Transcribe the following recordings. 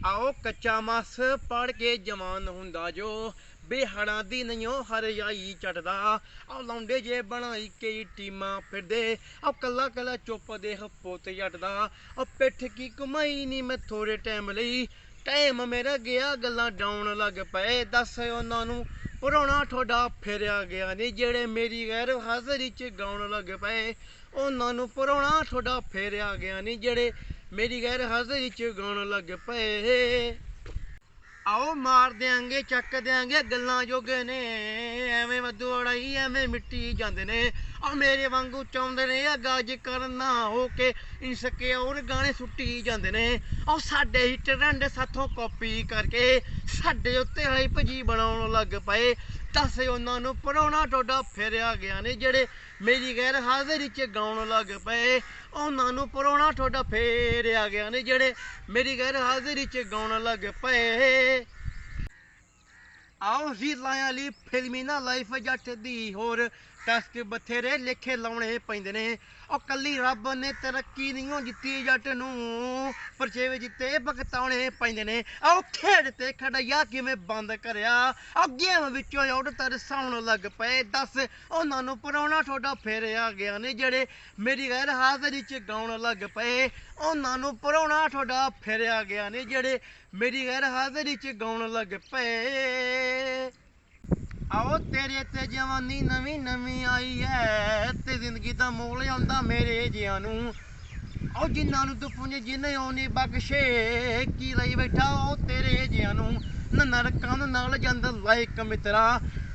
आओ कच्चा मास पढ़ के जवान हुंदा जो बेहड़ा दी नहीं हरियाई चटदा आ लौंडे जे बनाई कई टीमां फिरदे आ कला कला चुप देख पुत जटदा आ पिठ की कमाई नी मैं थोड़े टाइम लई टाइम मेरा गया गल्लां डाउन लग पए दस उन्हां नूं पुराना ठोडा फेरिया गया नी जेड़े मेरी गैर हाज़री च गाउन लग पए उन्हां नूं पुराना ठोडा फेरिया गया नी जेड़े मेरी गैर हाज़री च गाउन लग पए आओ मार देंगे चक देंगे गल्लां जोगे ने एवें वधू अड़ाई एवें मिट्टी जांदे ने आ मेरे वांगू चाहुंदे ने गाज करना हो के इंसके और गाने सुट्टी जांदे ने आ साडे ही ट्रेंड साथों कॉपी करके साडे उत्ते हाइप जी बनाउण लग पए दस उन्हां नूं पुराना टोडा फेरिया गया ने जेड़े मेरी गैर हाज़री च गाउण लग पए उन्हां नूं पुराना टोडा फेरिया गया ने जेड़े मेरी गैर हाज़री च गाउण लग पए आओ रीलां वाली फिल्मी ना लाइफ जट दी होर टैस्ट बथेरे लेखे लाउणे पैंदे ने ओ कल्ली रब ने तरक्की नहीं जित्ती जट नूं परचेवे जित्ते भगताउणे पैंदे ने आओ खेड़ ते खड़ाइया किवें बंद करिया आ गेम विचों आउट तरसाउण लग पए दस उन्हां नूं पुराना ठोडा फेरिया गया ने जेड़े मेरी गैर हाज़री च गाउण लग पए उन्हां नूं पुराना ठोडा फेरिया गया ने जेड़े मेरी गैर हाज़री च गाउण लग पए आओ तेरे ते जवानी नवीं नवीं आई है ते जिंदगी दा मोल आंदा मेरे जियां नूं आओ जिन्हां नूं तूं पुंज जिन्ने ओनी बख्शे की लई बैठा ओ तेरे जियां नूं नरकां नूं नाल जंद लाइक मित्रा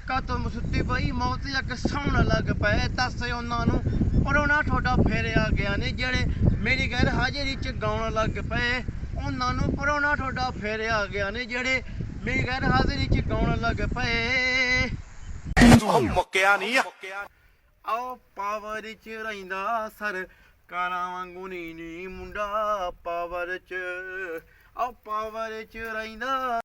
कातों मुसुत्ती पई मौत जग सौण लग पए दस उन्हां नूं पुराना ठोडा फेरिया गया ने जेड़े मेरी गैर हाज़री च गाउण लग पए उन्हां नूं पुराना ठोडा फेरिया गया ने जेड़े मेरी गैर हाज़री च गाउण लग पए मुक्किया नहीं आओ पावर च रहिंदा सरकारां वांगू नी मुंडा पावर च आओ पावर च रहिंदा